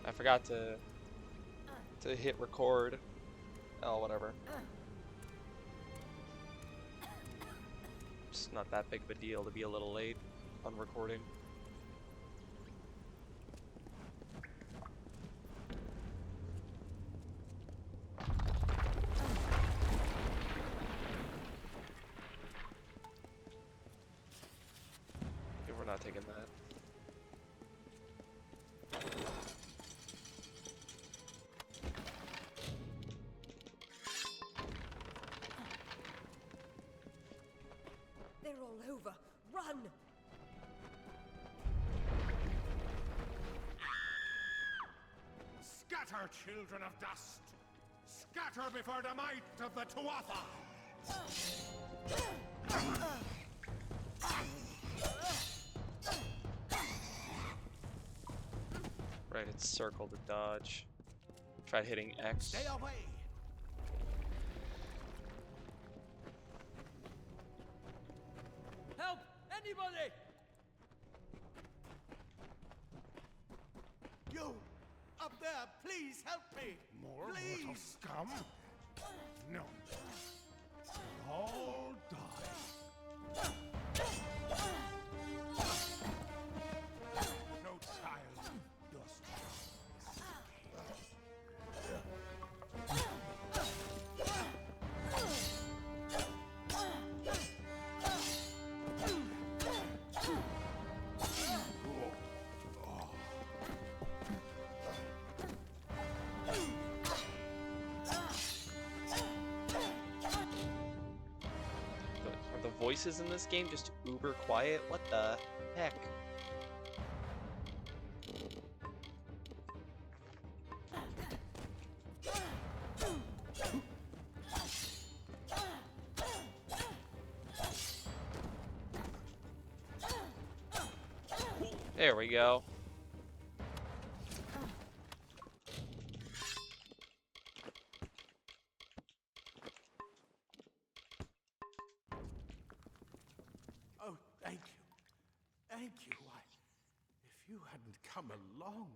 I forgot to hit record. Oh, whatever. It's not that big of a deal to be a little late on recording. Okay, we're not taking that. They're all over. Run! Scatter, children of dust! Scatter before the might of the Tuatha! Right, it's circle to dodge. Try hitting X. Stay away! Help! Anybody! You! Up there, please help me! More mortal scum? No. All die. No child does Are the voices in this game just uber quiet? What the heck? There we go. Oh, thank you. Thank you. If you hadn't come along,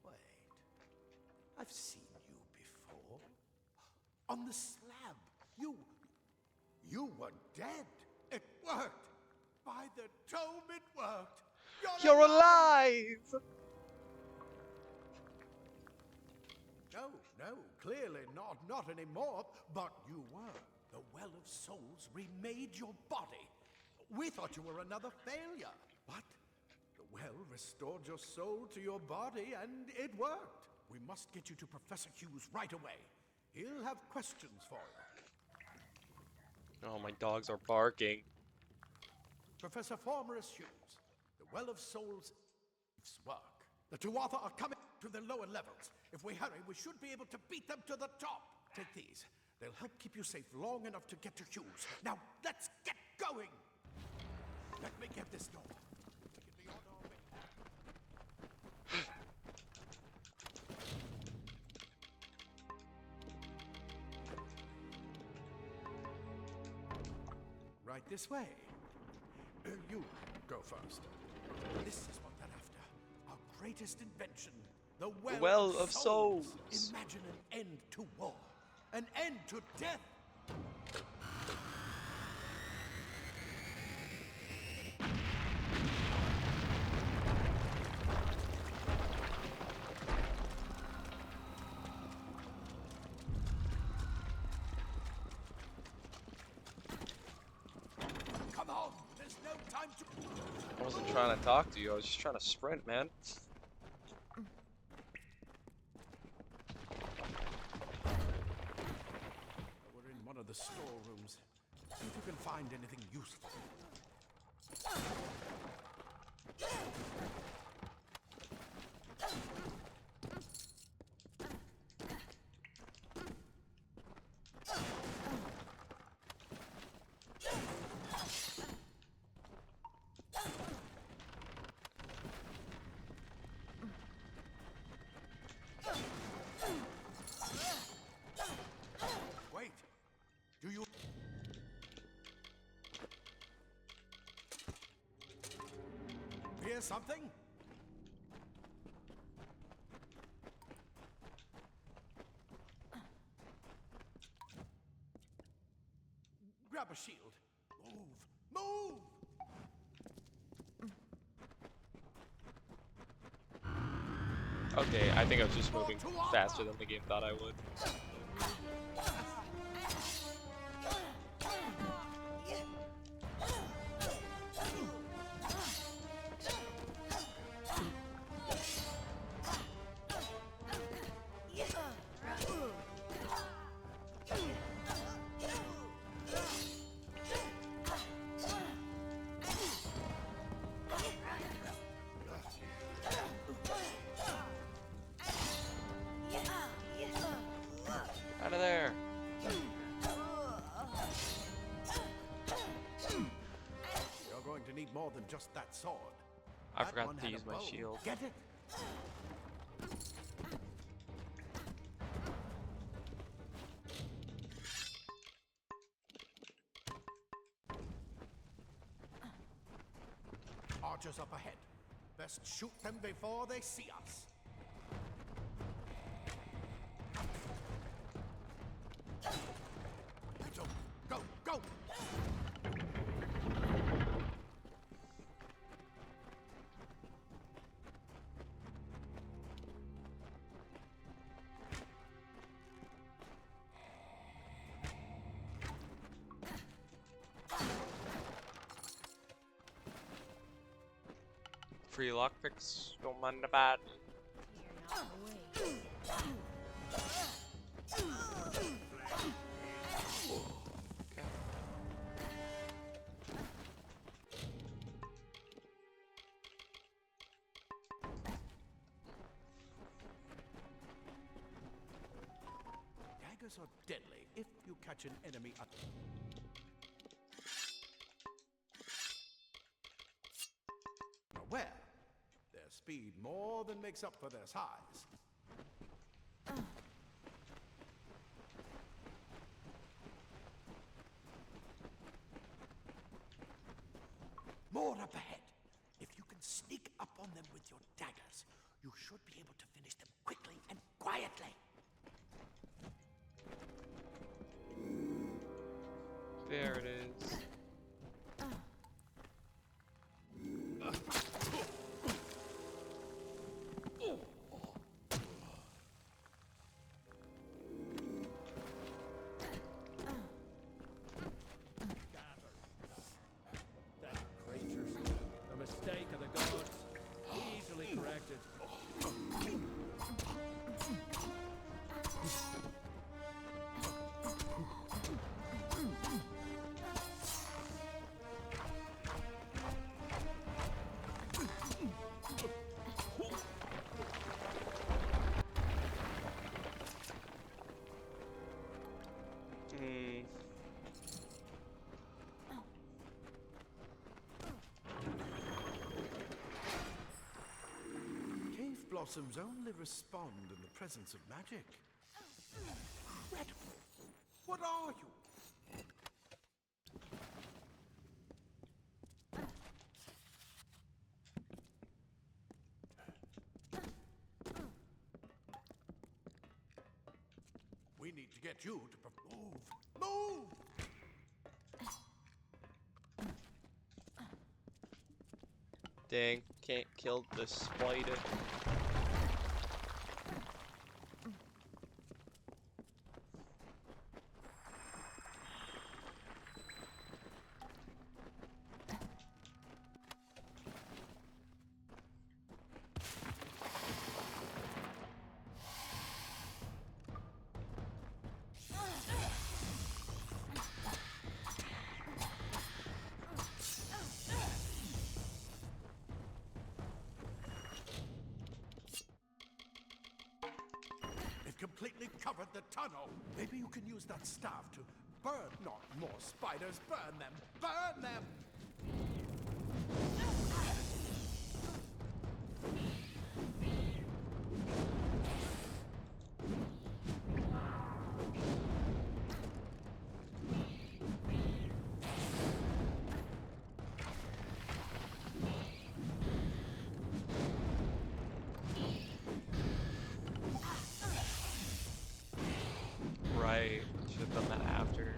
wait. I've seen you before. On the slab. You were dead. It worked. By the tome, it worked. You're alive! No, clearly not anymore. But you were. The Well of Souls remade your body. We thought you were another failure, but the well restored your soul to your body, and it worked. We must get you to Professor Hughes right away. He'll have questions for you. Oh, my dogs are barking. Professor Formorus Hughes, the Well of Souls work. The Tuatha are coming to the lower levels. If we hurry, we should be able to beat them to the top. Take these. They'll help keep you safe long enough to get to Hughes. Now, let's get going! Let me get this door. Take it to your door. Right this way. You go first. This is what they're after. Our greatest invention. The Well of Souls. Imagine an end to war. An end to death. Come on, there's no time to... I wasn't trying to talk to you, I was just trying to sprint, man. We're in one of the storerooms. See if you can find anything useful. Wait. Do you... Hear something? grab a shield. Move! Okay, I think I was just moving faster than the game thought I would. Out of there! You're going to need more than just that sword. I That forgot one to had a use my bow. shield. Get it? Archers up ahead. Best shoot them before they see us. So, go! Free lockpicks, don't mind the bad. Daggers are deadly if you catch an enemy at aware. Their speed more than makes up for their size. More up ahead. If you can sneak up on them with your daggers, you should be able to finish them quickly and quietly. There it is. A mistake of the gods, easily corrected. Cave blossoms only respond in the presence of magic. Incredible! What are you? We need to get you to move! Dang, can't kill the spider. Completely covered the tunnel. Maybe you can use that staff to burn, not more spiders, burn them, burn them! Right, should have done that after.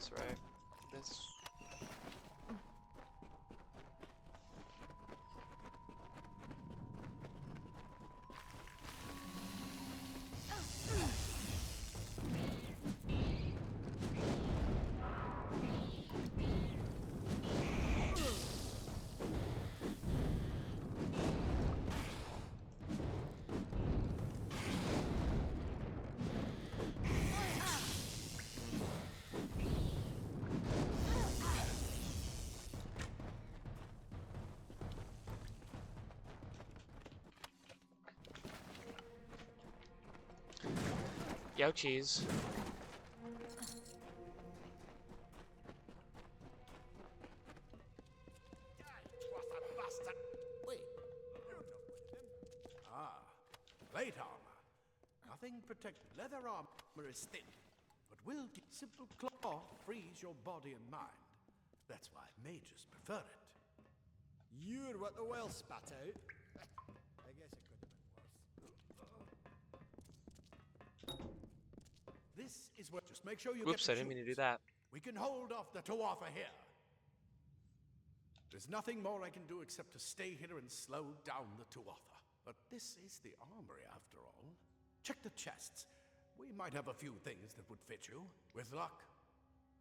this, right? This. Youchies. Wait, you're not one of them. Ah, plate armor. Nothing protect leather armor is thin, but will keep simple cloth freeze your body and mind. That's why mages prefer it. You're what the well spat out. I guess it could have been worse. This is what. Just make sure you Whoops, get I the didn't mean to do shoes. that. We can hold off the Tuatha here. There's nothing more I can do except to stay here and slow down the Tuatha. But this is the armory after all. Check the chests. We might have a few things that would fit you. With luck,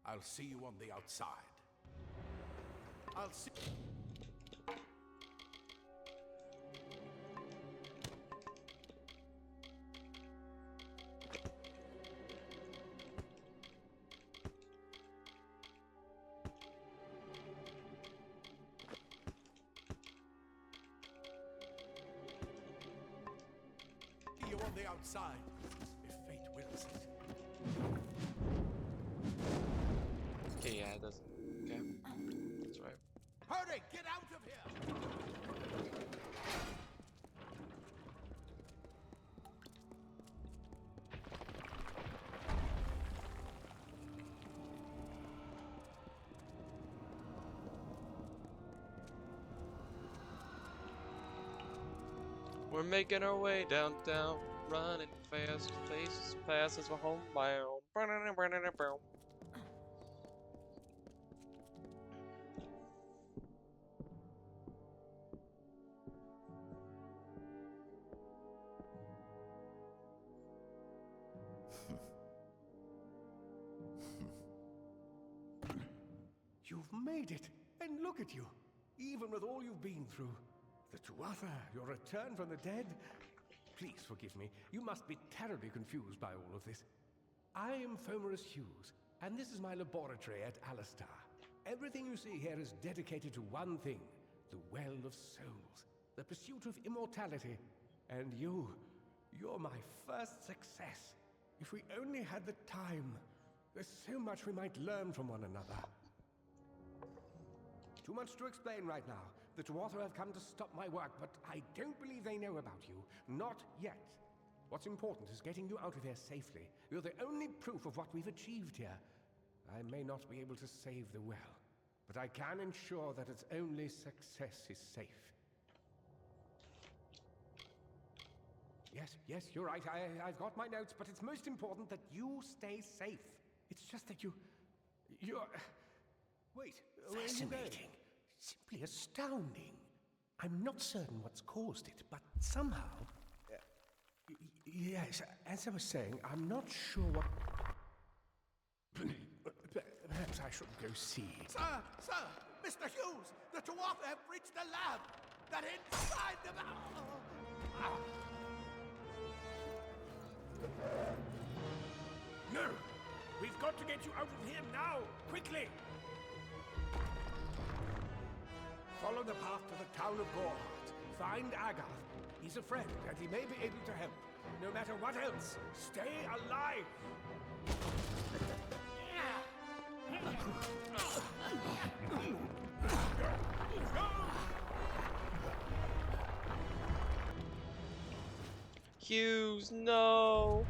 I'll see you on the outside. I'll see. You on the outside, if fate wills it. Okay, yeah, it doesn't. Okay, that's right. Hurry, get out of here! We're making our way downtown, running fast, places fast as we're homebound. You've made it, and look at you. Even with all you've been through. The Tuatha, your return from the dead. Please forgive me. You must be terribly confused by all of this. I am Fomerus Hughes, and this is my laboratory at Alistar. Everything you see here is dedicated to one thing, the Well of Souls, the pursuit of immortality. And you're my first success. If we only had the time, there's so much we might learn from one another. Too much to explain right now. The Tuatha have come to stop my work, but I don't believe they know about you. Not yet. What's important is getting you out of here safely. You're the only proof of what we've achieved here. I may not be able to save the well, but I can ensure that its only success is safe. Yes, you're right. I've got my notes, but it's most important that you stay safe. It's just that you're... Wait, where are you going? Simply astounding. I'm not certain what's caused it, but somehow... yes, as I was saying, I'm not sure what... Perhaps I should go see. Sir! Mr. Hughes! The Tuatha have reached the lab! They're inside the... No! We've got to get you out of here now! Quickly! Follow the path to the town of Gorhart. Find Agath. He's a friend, and he may be able to help. No matter what else, stay alive! Hughes, no!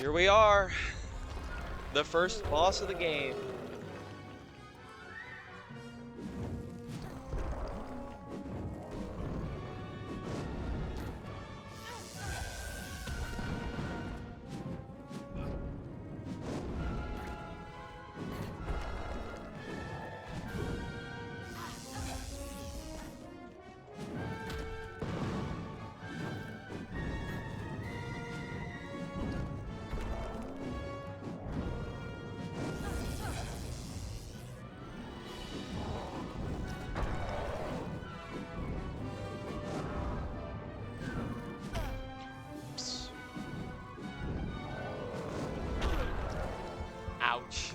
Here we are. The first boss of the game. Ouch.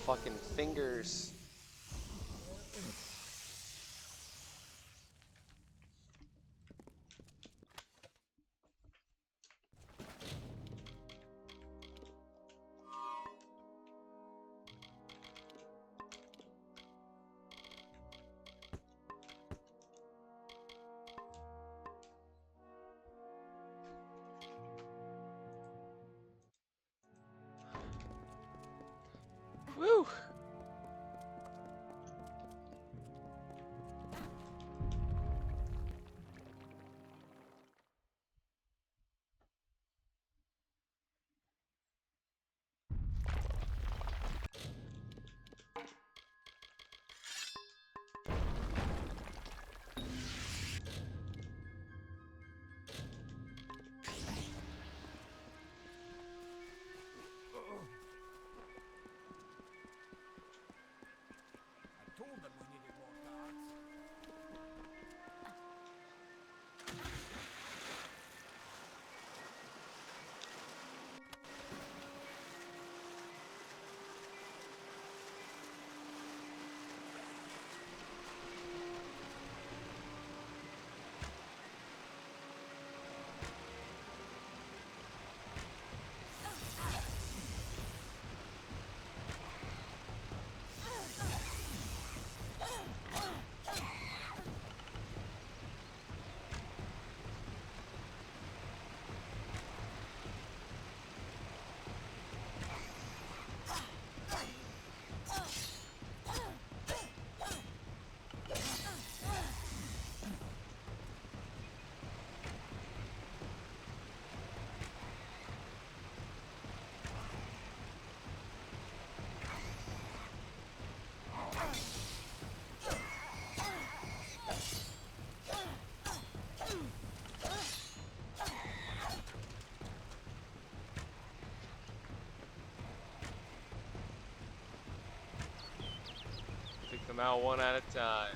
Fucking fingers. Woo! them out one at a time.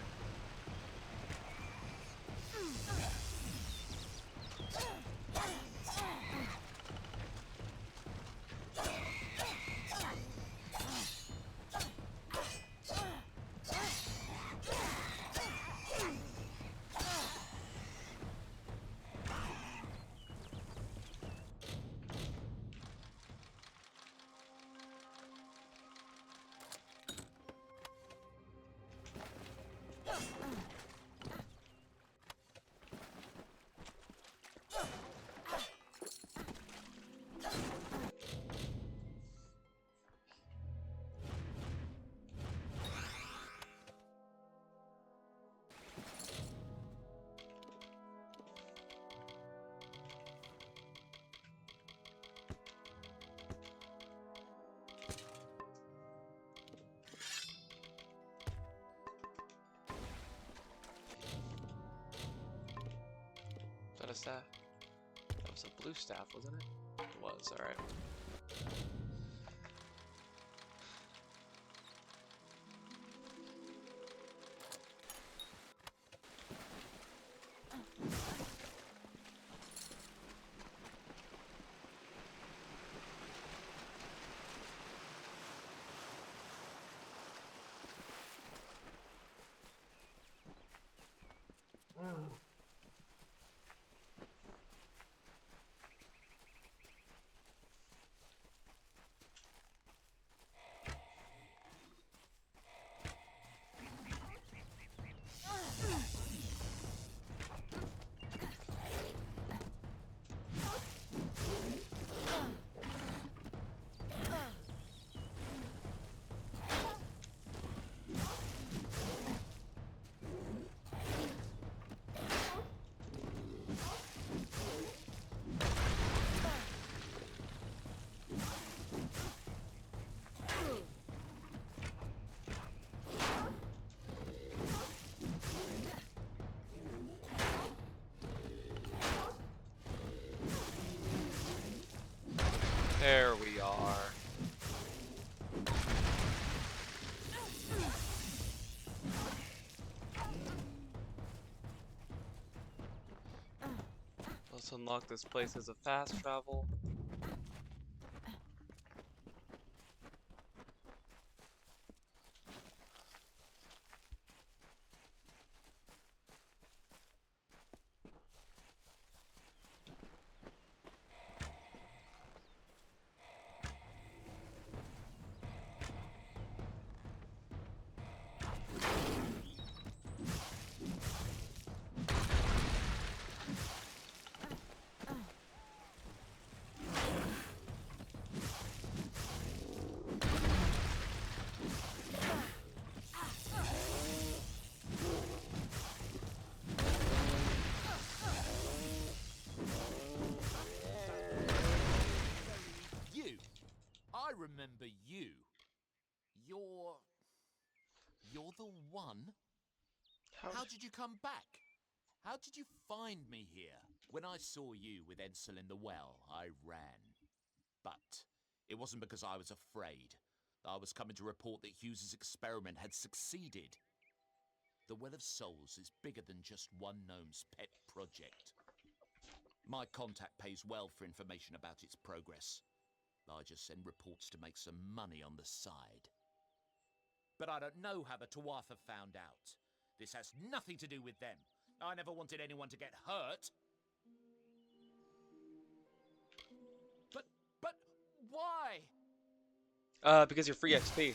What is that? That was a blue staff, wasn't it? It was, alright. There we are. Let's unlock this place as a fast travel. I remember you. You're the one? How did you come back? How did you find me here? When I saw you with Edsel in the well, I ran. But it wasn't because I was afraid. I was coming to report that Hughes's experiment had succeeded. The Well of Souls is bigger than just one gnome's pet project. My contact pays well for information about its progress. I just send reports to make some money on the side. But I don't know how the Tuatha found out. This has nothing to do with them. I never wanted anyone to get hurt. But why? Because you're free XP.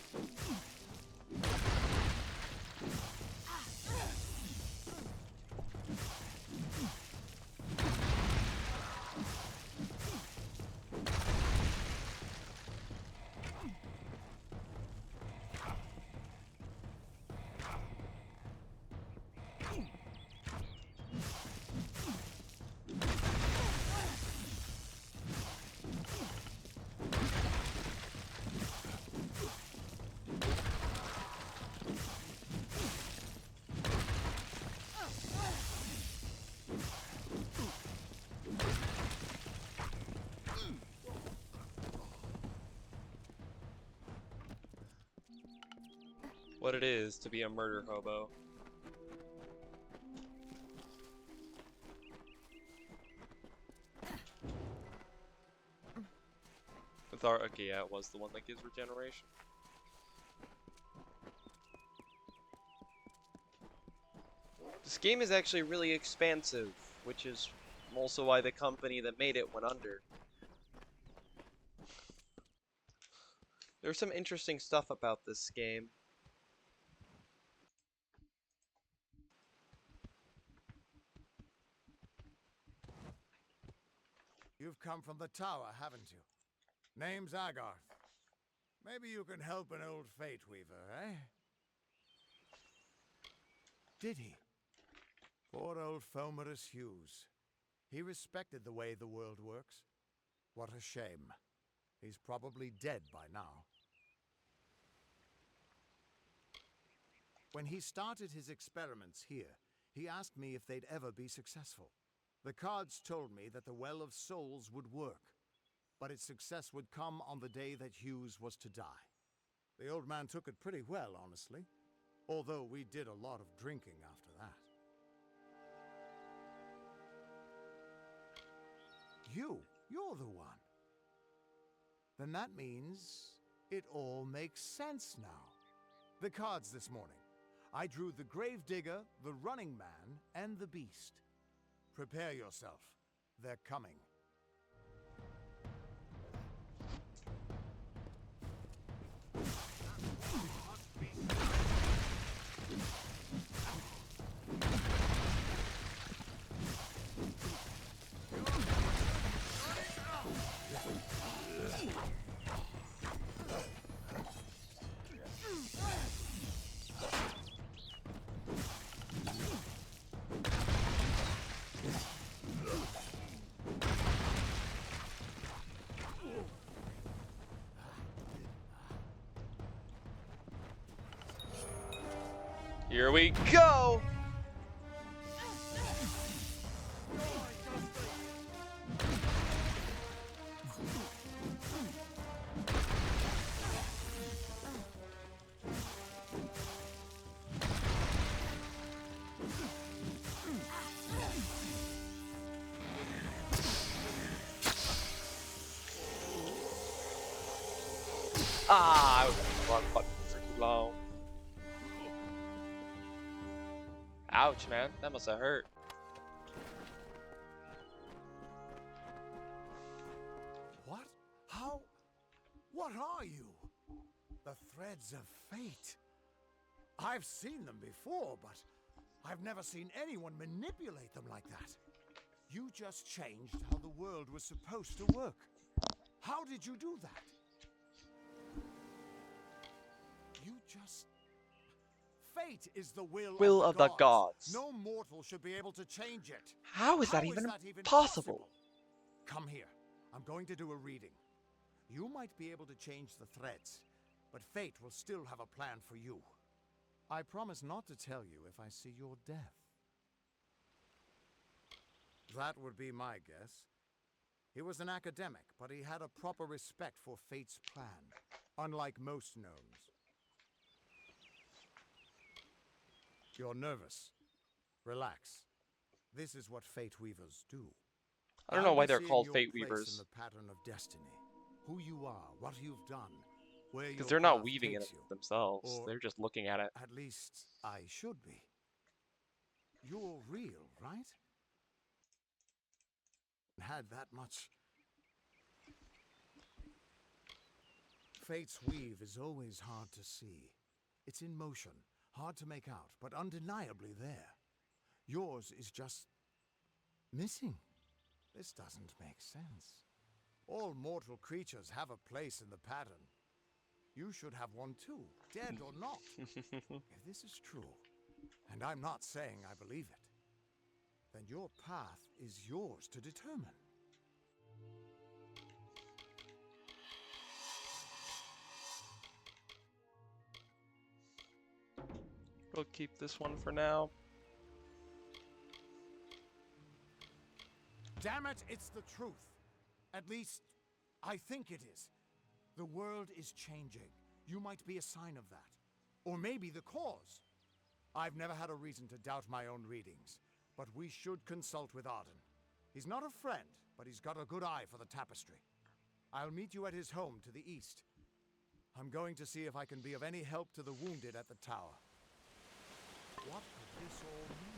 what it is to be a murder hobo. With our okay, yeah, it was the one that gives regeneration. This game is actually really expansive, which is also why the company that made it went under. There's some interesting stuff about this game. You've come from the tower, haven't you? Name's Agarth. Maybe you can help an old Fate Weaver, eh? Did he? Poor old Fomerus Hughes. He respected the way the world works. What a shame. He's probably dead by now. When he started his experiments here, he asked me if they'd ever be successful. The cards told me that the Well of Souls would work, but its success would come on the day that Hughes was to die. The old man took it pretty well, honestly, although we did a lot of drinking after that. You're the one. Then that means it all makes sense now. The cards this morning. I drew the Gravedigger, the Running Man, and the Beast. Prepare yourself. They're coming. Here we go! Ah, I was on the wrong button for too long. Ouch, man. That must have hurt. What? How? What are you? The threads of fate. I've seen them before, but I've never seen anyone manipulate them like that. You just changed how the world was supposed to work. How did you do that? You just... Fate is the will Of the gods. No mortal should be able to change it. How is that even possible? Come here. I'm going to do a reading. You might be able to change the threads, but fate will still have a plan for you. I promise not to tell you if I see your death. That would be my guess. He was an academic, but he had a proper respect for fate's plan, unlike most gnomes. You're nervous. Relax. This is what Fate Weavers do. I don't know why they're I'll be called seeing Fate your place Weavers. in the pattern of destiny. Who you are, what you've done, where Because your they're not path weaving it takes you. themselves. Or They're just looking at it. at least I should be. You're real, right? Had that much. Fate's weave is always hard to see. It's in motion, hard to make out, but undeniably there. Yours is just missing. This doesn't make sense. All mortal creatures have a place in the pattern. You should have one too, dead or not. If this is true, and I'm not saying I believe it, then your path is yours to determine. We'll keep this one for now. Damn it, it's the truth. At least, I think it is. The world is changing. You might be a sign of that. Or maybe the cause. I've never had a reason to doubt my own readings, but we should consult with Arden. He's not a friend, but he's got a good eye for the tapestry. I'll meet you at his home to the east. I'm going to see if I can be of any help to the wounded at the tower. What could this all mean?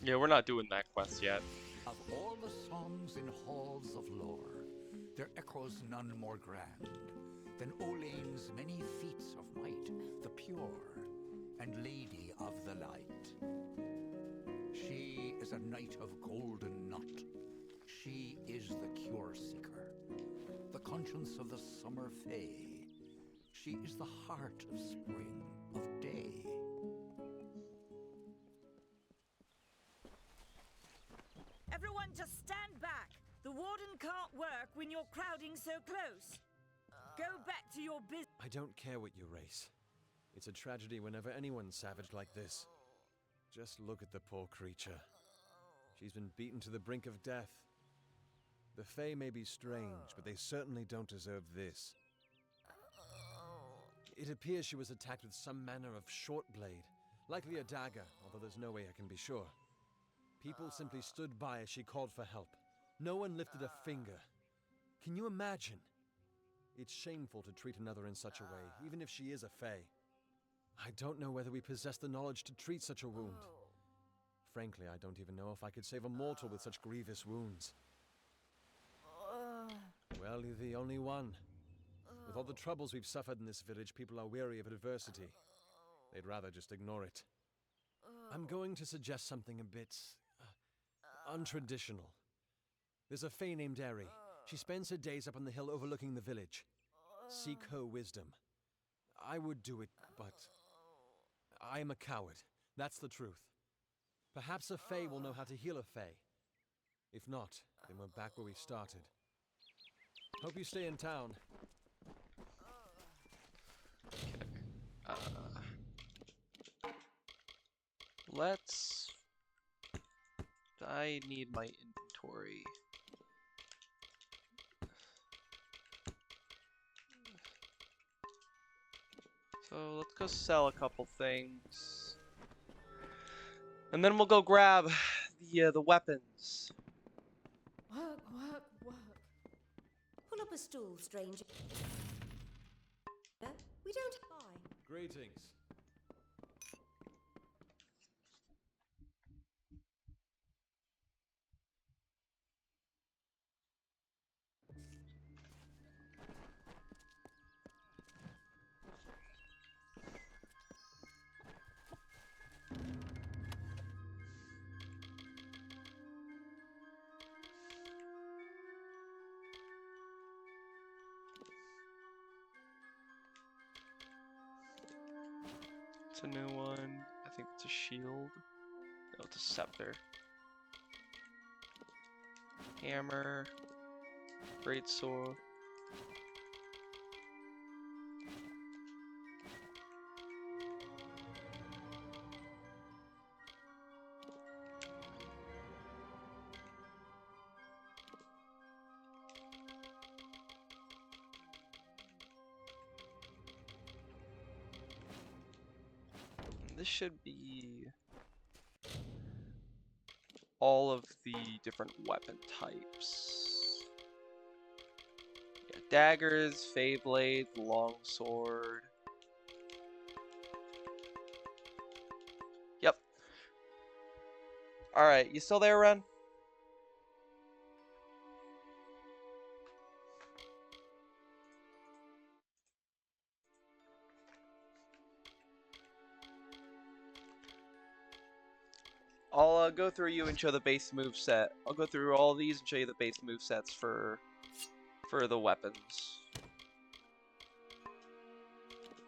Yeah, we're not doing that quest yet. Of all the songs in halls of lore, there echoes none more grand than Olane's many feats of might, the pure and lady of the light. She is a knight of golden knot. She is the cure seeker, the conscience of the summer fae. She is the heart of spring, of day. Everyone just stand back. The warden can't work when you're crowding so close. Go back to your business. I don't care what you race. It's a tragedy whenever anyone's savage like this. Just look at the poor creature. She's been beaten to the brink of death. The Fae may be strange, but they certainly don't deserve this. It appears she was attacked with some manner of short blade, likely a dagger, although there's no way I can be sure. People simply stood by as she called for help. No one lifted a finger. Can you imagine? It's shameful to treat another in such a way, even if she is a Fae. I don't know whether we possess the knowledge to treat such a wound. Frankly, I don't even know if I could save a mortal with such grievous wounds. Well, you're the only one. With all the troubles we've suffered in this village, people are weary of adversity. They'd rather just ignore it. I'm going to suggest something a bit untraditional. There's a Fae named Eri. She spends her days up on the hill overlooking the village. Seek her wisdom. I would do it, but I am a coward. That's the truth. Perhaps a Fae will know how to heal a Fae. If not, then we're back where we started. Hope you stay in town. Let's... I need my inventory. So let's go sell a couple things. And then we'll go grab the weapons. Work, work, work. Pull up a stool, stranger. We don't hide. Greetings. It's a new one. I think it's a shield. No, it's a scepter. Hammer. Greatsword. This should be all of the different weapon types. Yeah, daggers, Fae blade, longsword. Yep. Alright, you still there, Ren? I'll go through you and show the base move set. I'll go through all these and show you the base move sets for the weapons.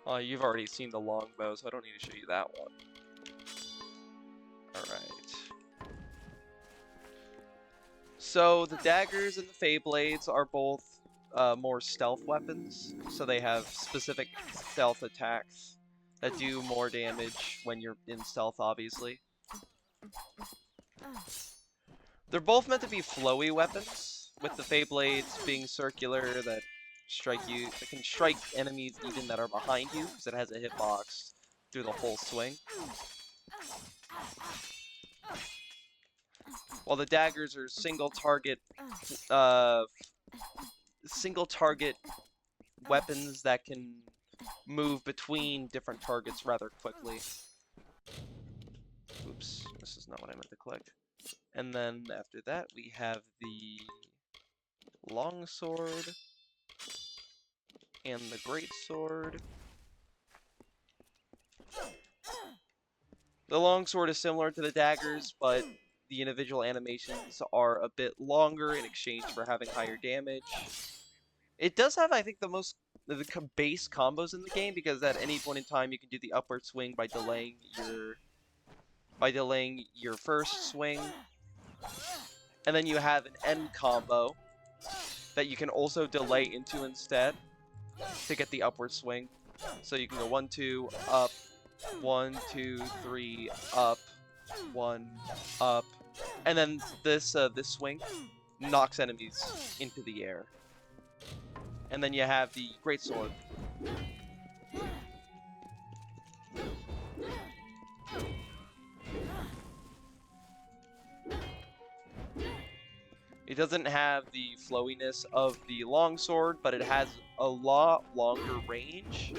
Oh, you've already seen the longbow, so I don't need to show you that one. Alright. So the daggers and the Fae blades are both more stealth weapons, so they have specific stealth attacks that do more damage when you're in stealth, obviously. They're both meant to be flowy weapons, with the Fey Blades being circular that can strike enemies even that are behind you, because it has a hitbox through the whole swing. While the daggers are single target weapons that can move between different targets rather quickly. Oops, this is not what I meant to click. And then after that, we have the longsword and the greatsword. The longsword is similar to the daggers, but the individual animations are a bit longer in exchange for having higher damage. It does have, I think, the base combos in the game, because at any point in time you can do the upward swing by delaying your first swing. And then you have an end combo that you can also delay into instead to get the upward swing. So you can go 1, 2, up, 1, 2, 3, up, 1, up, and then this swing knocks enemies into the air. And then you have the greatsword. It doesn't have the flowiness of the longsword, but it has a lot longer range.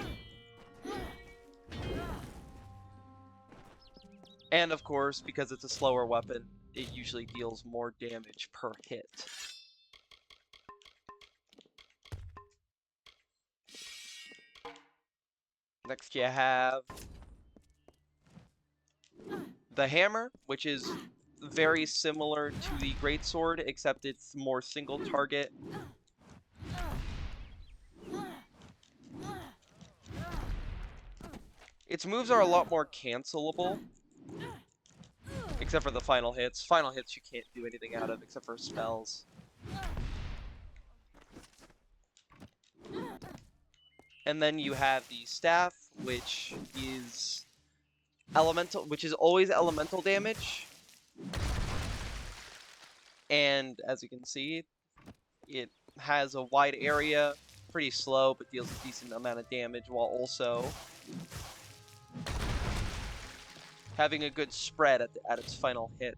And of course, because it's a slower weapon, it usually deals more damage per hit. Next you have the hammer, which is very similar to the greatsword, except it's more single target. Its moves are a lot more cancelable, except for the final hits. Final hits you can't do anything out of except for spells. And then you have the staff, which is always elemental damage. And as you can see, it has a wide area, pretty slow, but deals a decent amount of damage while also having a good spread at its final hit.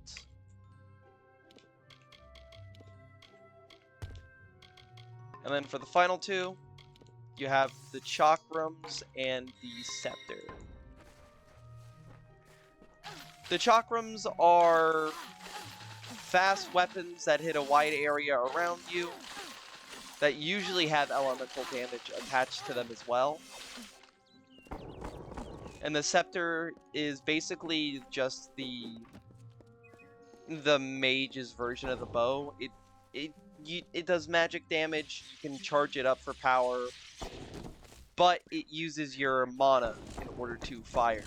And then for the final two, you have the chakrams and the scepter. The chakrams are fast weapons that hit a wide area around you that usually have elemental damage attached to them as well. And the scepter is basically just the mage's version of the bow. It does magic damage. You can charge it up for power, but it uses your mana in order to fire.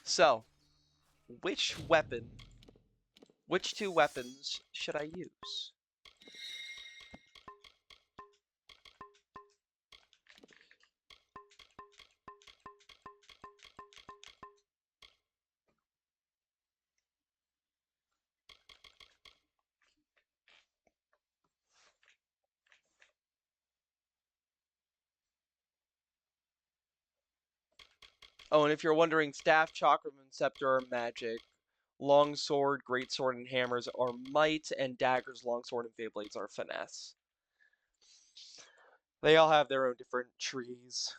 So, which two weapons should I use? Oh, and if you're wondering, staff, chakram, and scepter are magic. Longsword, greatsword, and hammers are might, and daggers, longsword, and Feyblades are finesse. They all have their own different trees.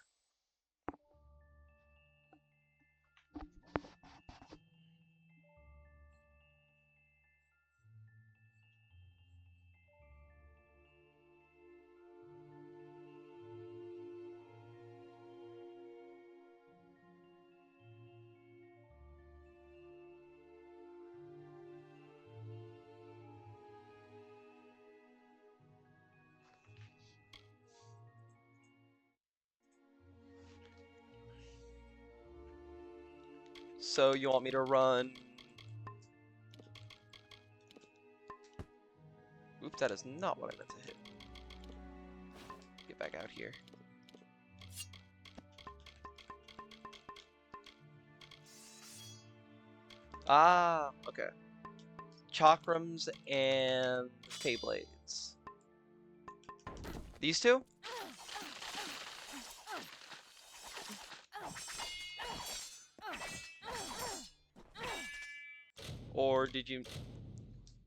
So you want me to run... Oops, that is not what I meant to hit. Get back out here. Ah, okay. Chakrams and Feyblades. These two? Or did you...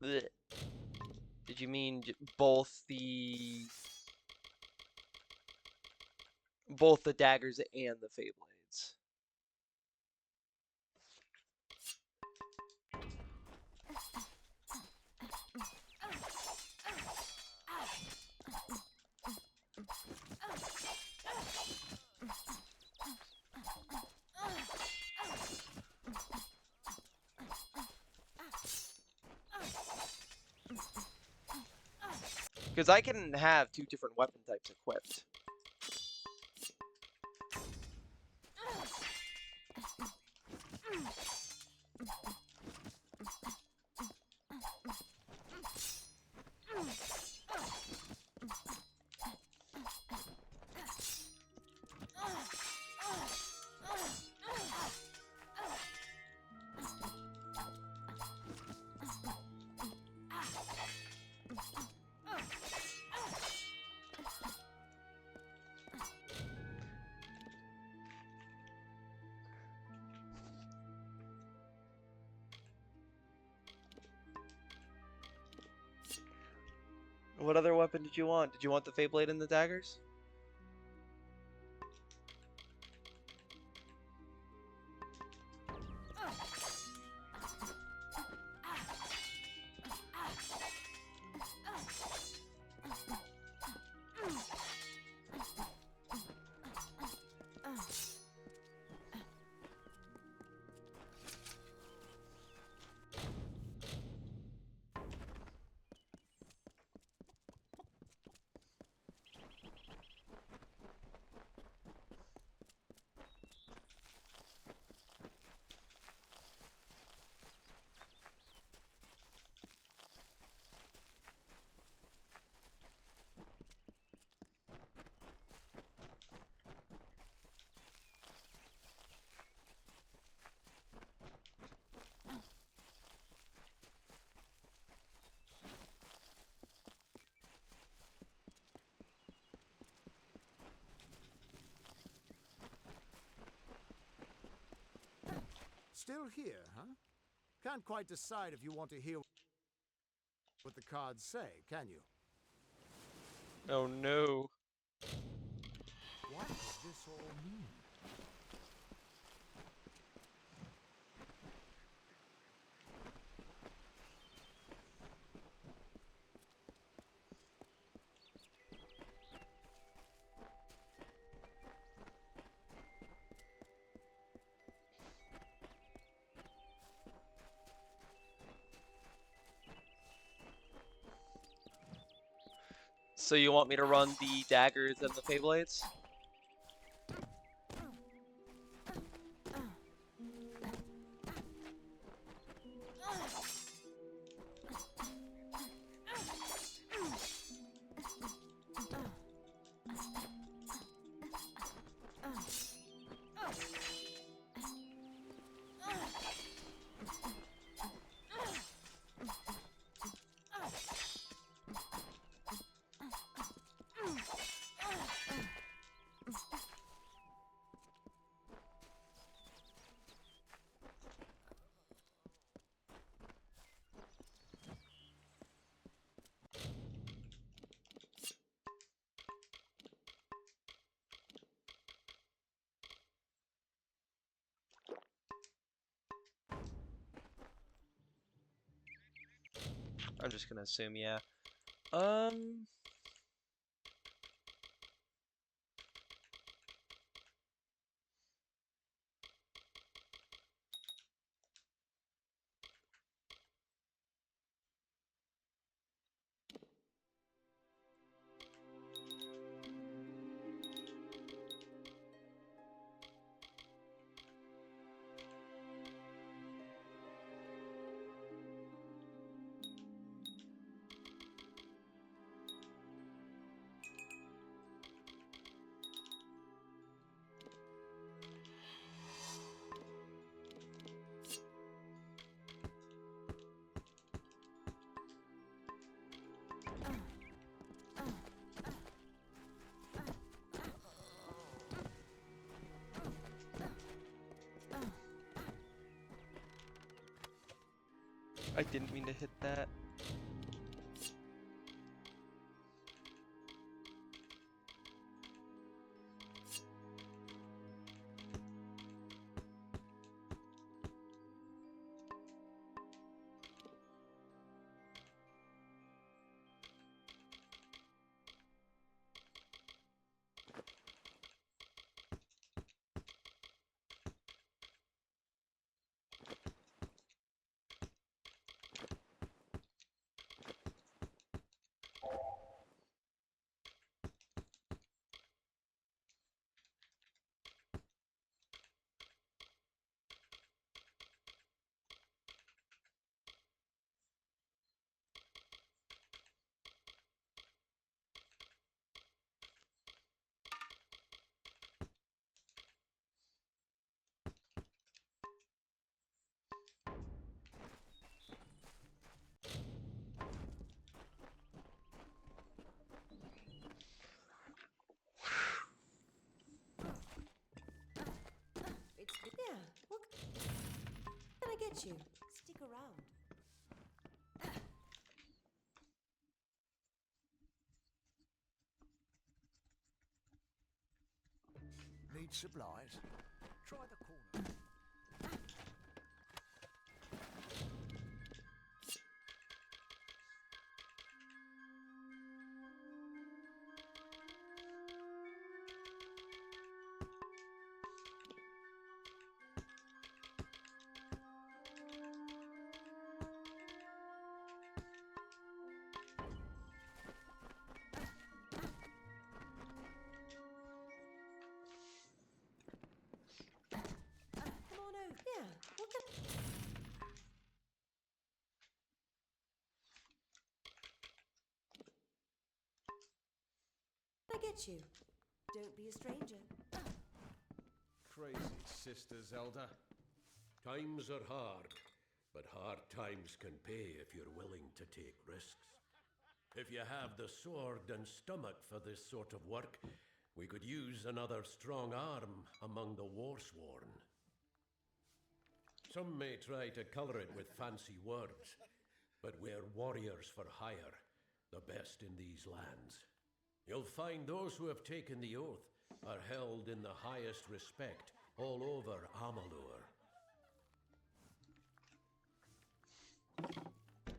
bleh. Did you mean both the... both the daggers and the Feyblades? Because I can have two different weapon types equipped. What other weapon did you want? Did you want the Feyblade and the daggers? Still here, huh? Can't quite decide if you want to hear what the cards say, can you? Oh no. What does this all mean? So you want me to run the daggers and the Feyblades? I'm just gonna assume, yeah. I didn't mean to hit that. It's yeah. What can I get you? Stick around. Need supplies? Try the corner. Come on over. Yeah. What can I get you? Don't be a stranger. Crazy sister Zelda. Times are hard, but hard times can pay if you're willing to take risks. If you have the sword and stomach for this sort of work, we could use another strong arm among the warsworn. Some may try to colour it with fancy words, but we're warriors for hire, the best in these lands. You'll find those who have taken the oath are held in the highest respect all over Amalur.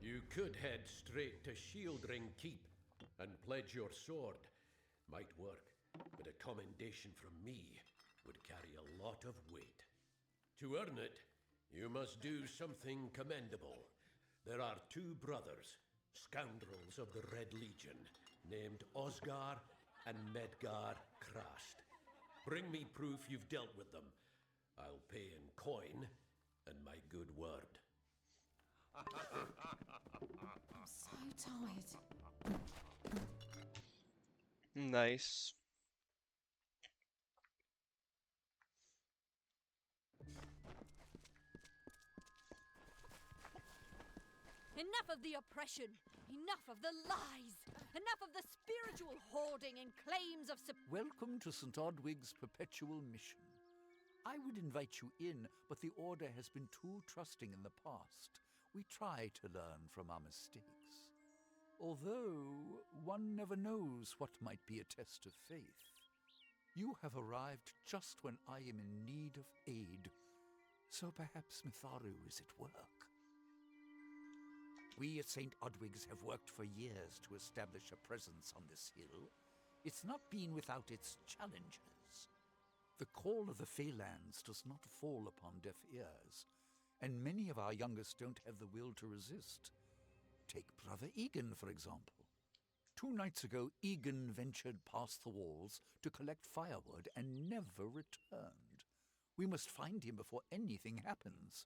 You could head straight to Shieldring Keep and pledge your sword. Might work, but a commendation from me would carry a lot of weight. To earn it, you must do something commendable. There are two brothers, scoundrels of the Red Legion, named Osgar and Medgar Krast. Bring me proof you've dealt with them. I'll pay in coin and my good word. I'm so tired. Nice. Enough of the oppression! Enough of the lies! Enough of the spiritual hoarding and claims of Welcome to St. Odwig's perpetual mission. I would invite you in, but the Order has been too trusting in the past. We try to learn from our mistakes. Although, one never knows what might be a test of faith. You have arrived just when I am in need of aid, so perhaps Mitharu is at work. We at St. Odwig's have worked for years to establish a presence on this hill. It's not been without its challenges. The call of the Feylands does not fall upon deaf ears, and many of our youngest don't have the will to resist. Take Brother Egan, for example. 2 nights ago, Egan ventured past the walls to collect firewood and never returned. We must find him before anything happens.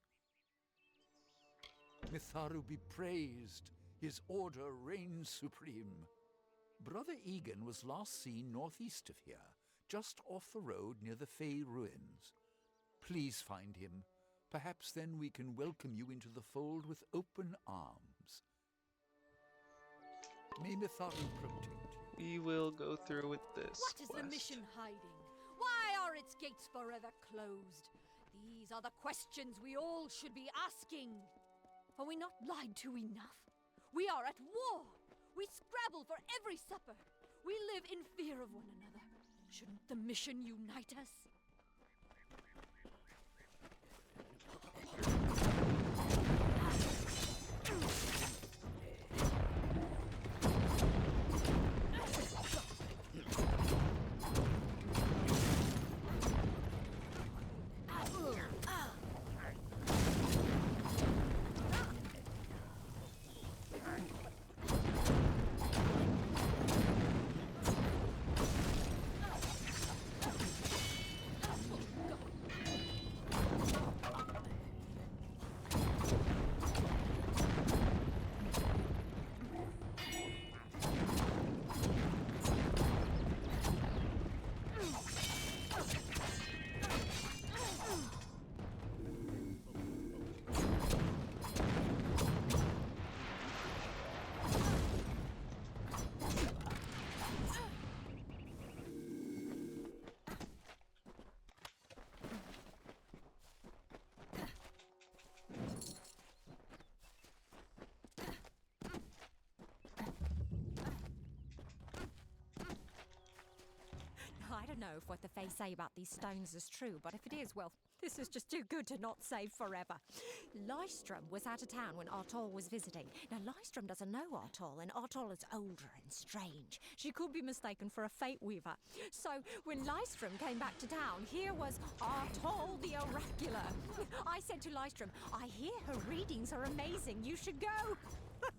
Mitharu be praised. His order reigns supreme. Brother Egan was last seen northeast of here, just off the road near the Fey ruins. Please find him. Perhaps then we can welcome you into the fold with open arms. May Mitharu protect you. We will go through with this What is quest. the mission hiding? Why are its gates forever closed? These are the questions we all should be asking. Are we not lied to enough? We are at war. We scrabble for every supper. We live in fear of one another. Shouldn't the mission unite us? I don't know if what the Fae say about these stones is true, but if it is, well, this is just too good to not save forever. Lystrom was out of town when Artol was visiting. Now, Lystrom doesn't know Artol, and Artol is older and strange. She could be mistaken for a Fate Weaver. So, when Lystrom came back to town, here was Artol the Oracular. I said to Lystrom, I hear her readings are amazing. You should go.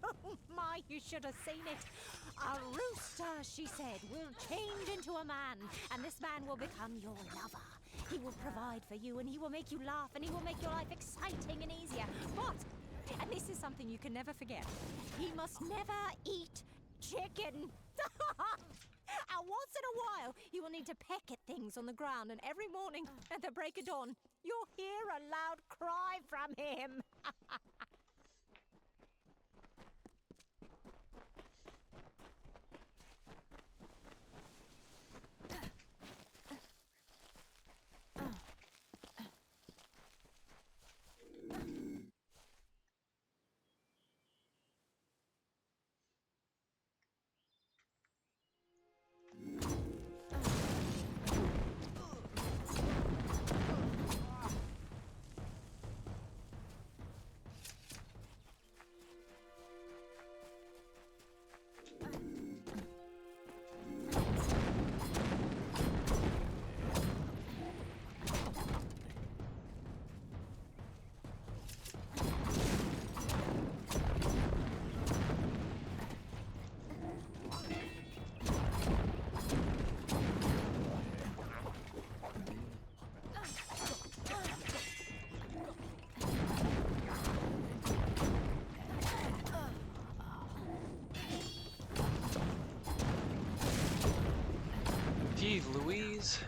Oh my, you should have seen it. A rooster, she said, will change into a man, and this man will become your lover. He will provide for you, and he will make you laugh, and he will make your life exciting and easier. But, and this is something you can never forget, he must never eat chicken. And once in a while, you will need to peck at things on the ground, and every morning at the break of dawn, you'll hear a loud cry from him. Jeez Louise.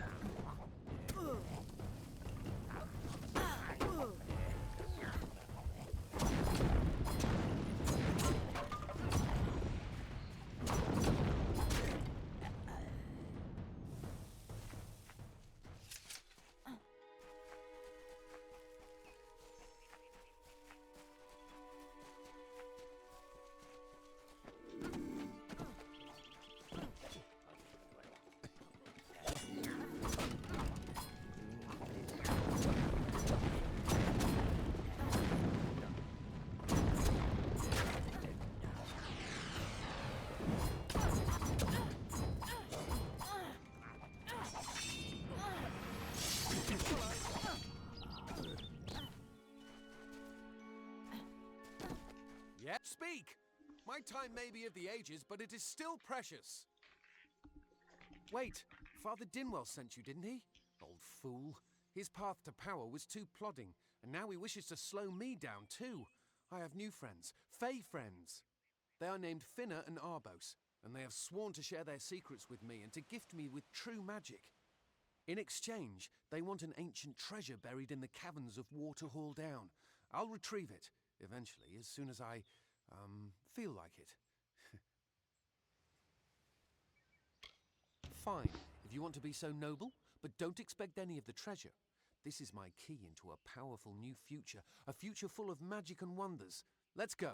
Yep, speak! My time may be of the ages, but it is still precious. Wait, Father Dinwell sent you, didn't he? Old fool. His path to power was too plodding, and now he wishes to slow me down too. I have new friends, Fey friends. They are named Finna and Arbos, and they have sworn to share their secrets with me and to gift me with true magic. In exchange, they want an ancient treasure buried in the caverns of Waterhall Down. I'll retrieve it, eventually, as soon as I, feel like it. Fine, if you want to be so noble, but don't expect any of the treasure. This is my key into a powerful new future, a future full of magic and wonders. Let's go.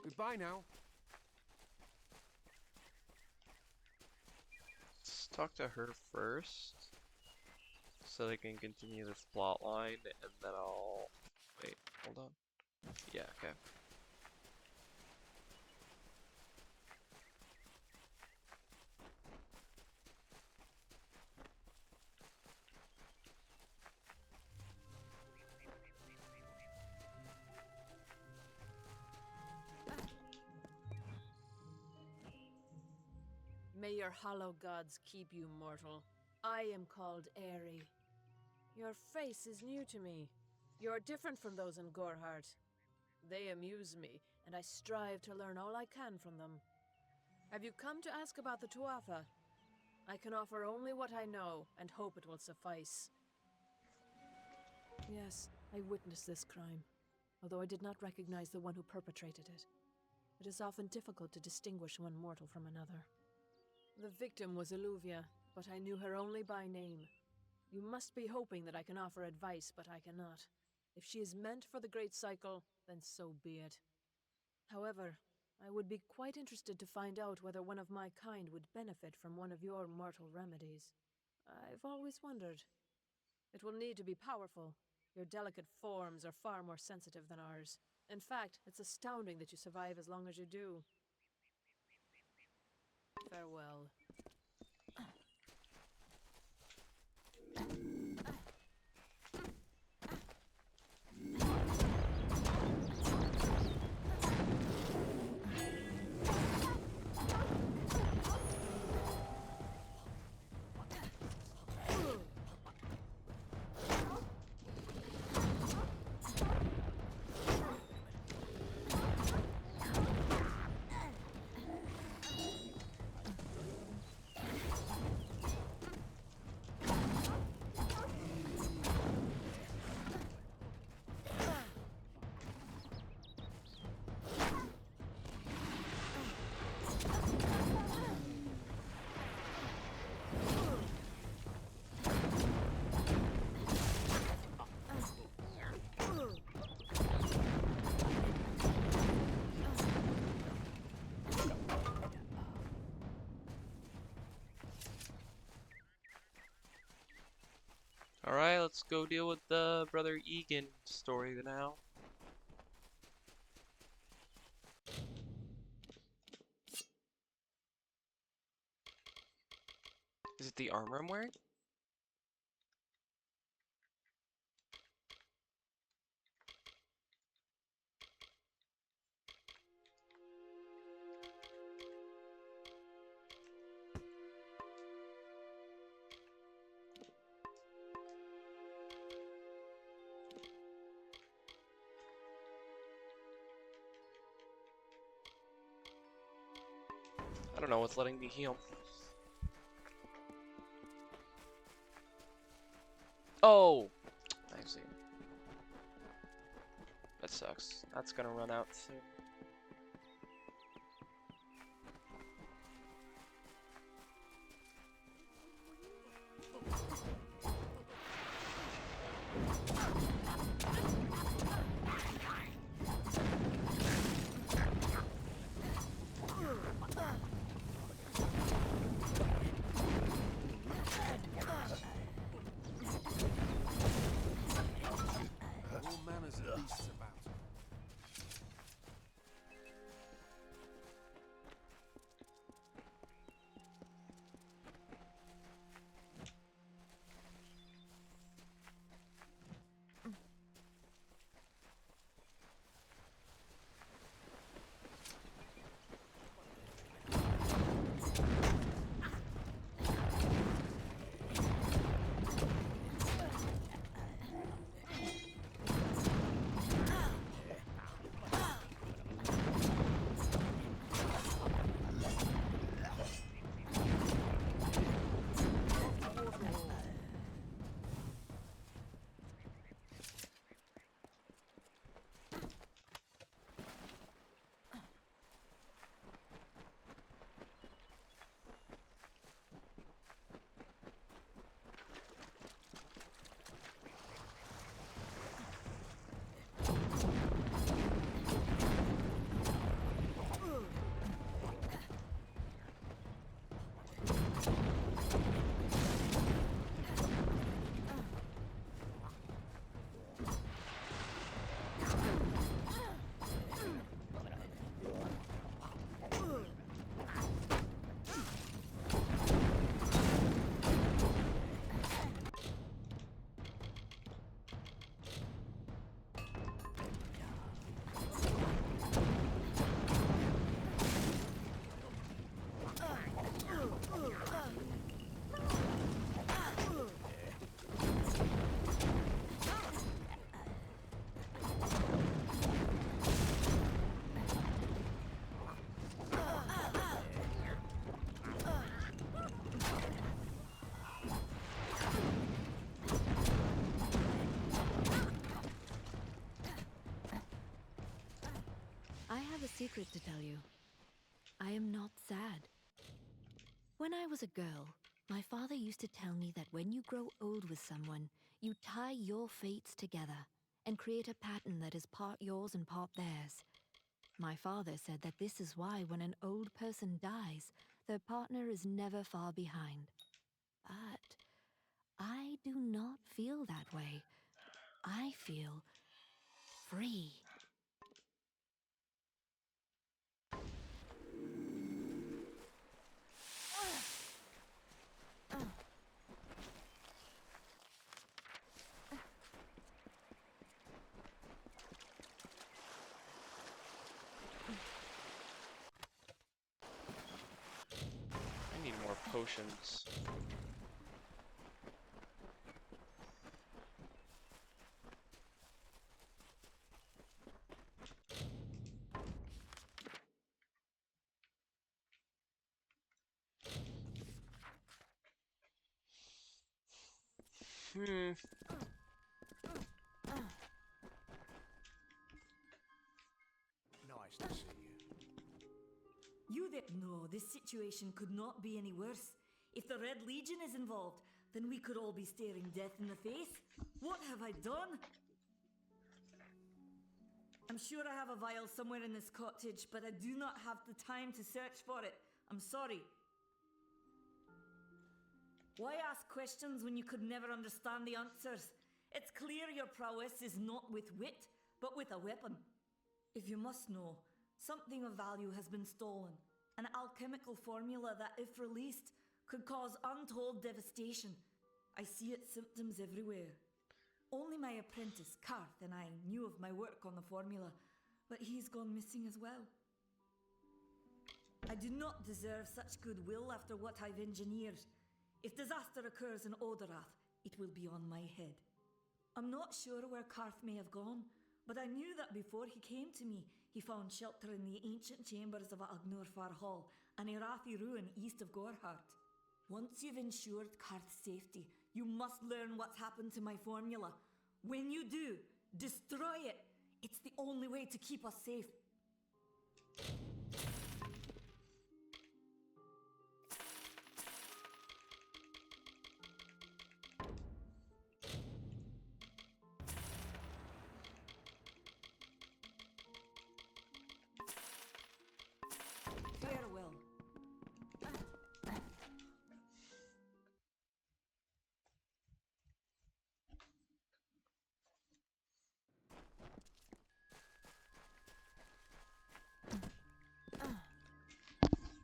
Goodbye now. Let's talk to her first, so they can continue this plot line, and then I'll... Wait, hold on. Yeah, okay. May your hollow gods keep you, mortal. I am called Airy. Your face is new to me. You're different from those in Gorhart. They amuse me, and I strive to learn all I can from them. Have you come to ask about the Tuatha? I can offer only what I know, and hope it will suffice. Yes, I witnessed this crime, although I did not recognize the one who perpetrated it. It is often difficult to distinguish one mortal from another. The victim was Illuvia, but I knew her only by name. You must be hoping that I can offer advice, but I cannot. If she is meant for the Great Cycle, then so be it. However, I would be quite interested to find out whether one of my kind would benefit from one of your mortal remedies. I've always wondered. It will need to be powerful. Your delicate forms are far more sensitive than ours. In fact, it's astounding that you survive as long as you do. Farewell. Alright, let's go deal with the Brother Egan story now. Is it the armor I'm wearing? I don't know what's letting me heal. Oh! I see. That sucks. That's gonna run out soon. All manners of beasts about. secret to tell you. I am not sad. When I was a girl, my father used to tell me that when you grow old with someone, you tie your fates together and create a pattern that is part yours and part theirs. My father said that this is why when an old person dies, their partner is never far behind. But I do not feel that way. I feel free. I need more potions. Nice to see you. You there? No, this situation could not be any worse. If the Red Legion is involved, then we could all be staring death in the face. What have I done? I'm sure I have a vial somewhere in this cottage, but I do not have the time to search for it. I'm sorry. Why ask questions when you could never understand the answers? It's clear your prowess is not with wit, but with a weapon. If you must know, something of value has been stolen. An alchemical formula that, if released, could cause untold devastation. I see its symptoms everywhere. Only my apprentice, Karth, and I knew of my work on the formula, but he's gone missing as well. I do not deserve such goodwill after what I've engineered. If disaster occurs in Odorath, it will be on my head. I'm not sure where Karth may have gone, but I knew that before he came to me, he found shelter in the ancient chambers of Agnurfar Hall, an Irathi ruin east of Gorhart. Once you've ensured Karth's safety, you must learn what's happened to my formula. When you do, destroy it. It's the only way to keep us safe. Farewell.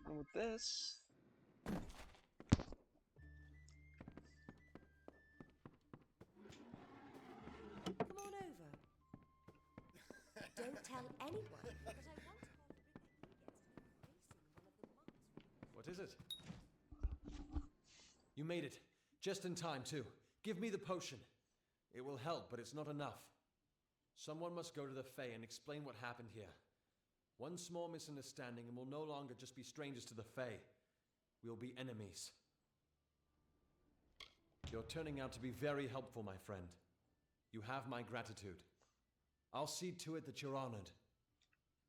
And with this, Come on over. Don't tell anyone, but I want to hold a What is it? You made it. Just in time, too. Give me the potion. It will help, but it's not enough. Someone must go to the Fae and explain what happened here. One small misunderstanding and we'll no longer just be strangers to the Fae. We'll be enemies. You're turning out to be very helpful, my friend. You have my gratitude. I'll see to it that you're honored.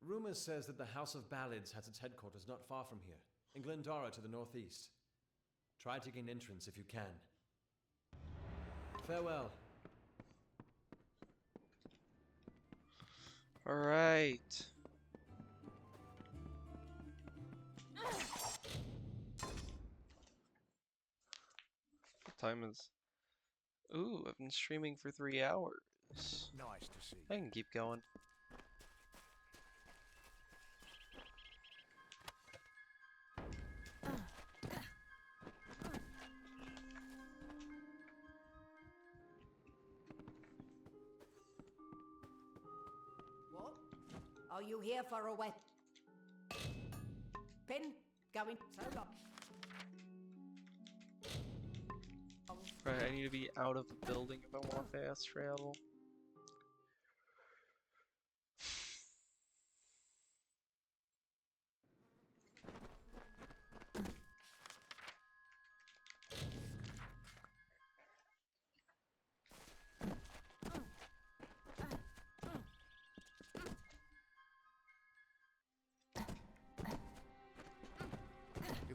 Rumor says that the House of Ballids has its headquarters not far from here, in Glendara to the northeast. Try to gain entrance if you can. Farewell. all right. What time is? Ooh, I've been streaming for 3 hours. Nice to see I you. can keep going. What? Are you here for a weapon? Pin, going. So long. Right, I need to be out of the building if I want fast travel.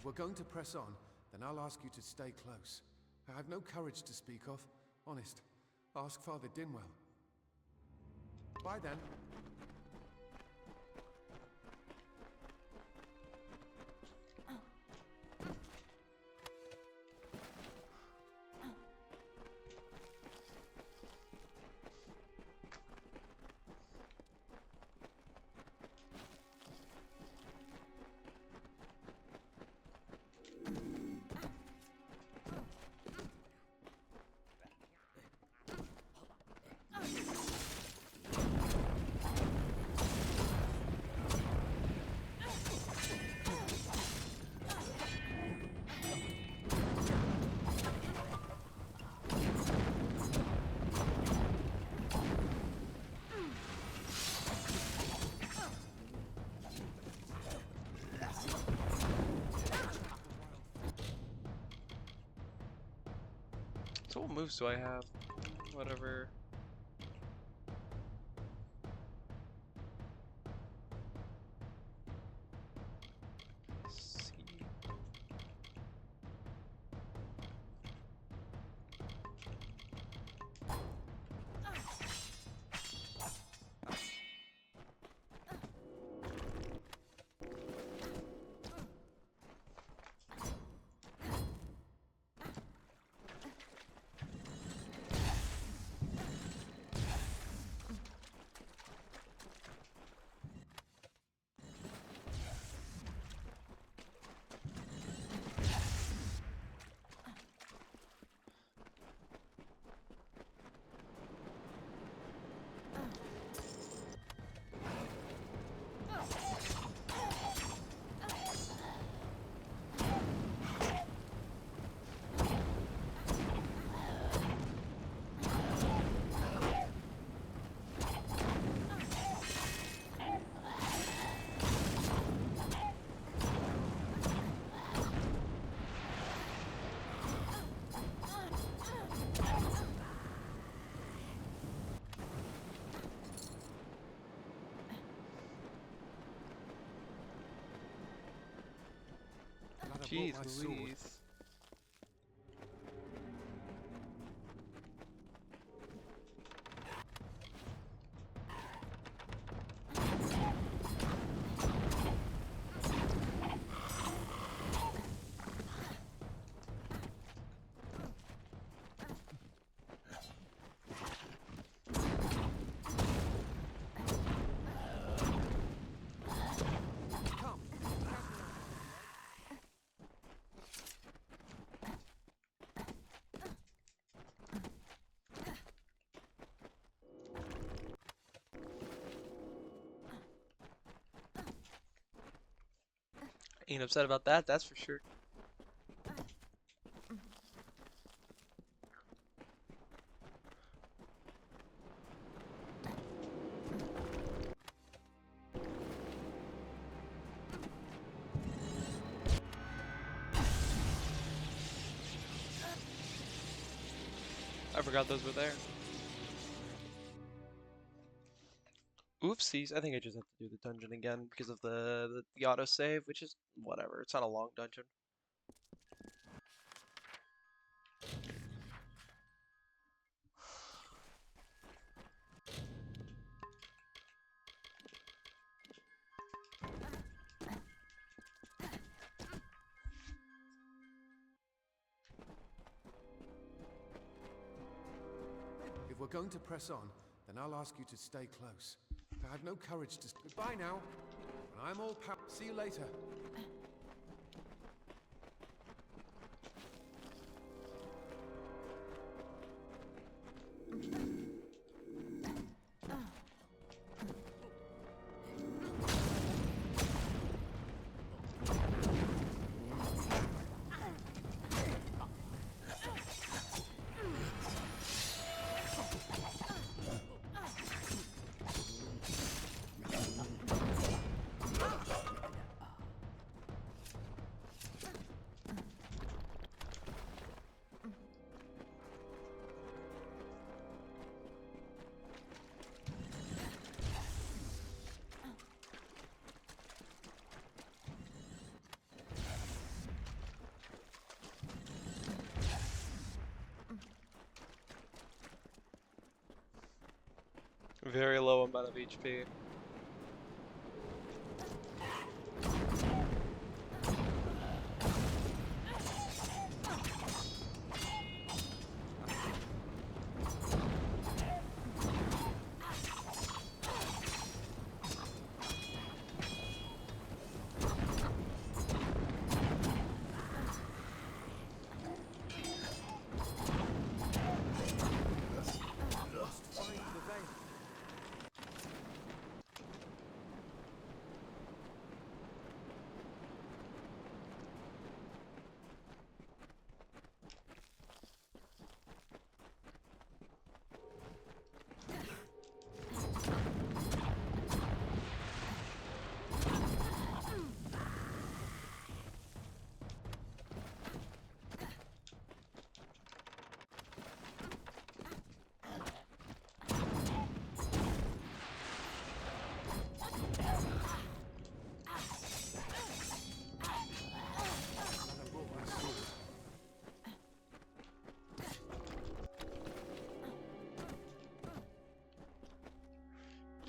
If we're going to press on, then I'll ask you to stay close. I have no courage to speak of. Honest. Ask Father Dinwell. Bye then. So what moves do I have? Whatever. See. Jeez Louise. Ain't upset about that, that's for sure. I forgot those were there. Oopsies, I think I just have to do the dungeon again because of the autosave, which is whatever. It's not a long dungeon. If we're going to press on, then I'll ask you to stay close. I have no courage to... Goodbye now. When I'm all power... See you later. Very low amount of HP.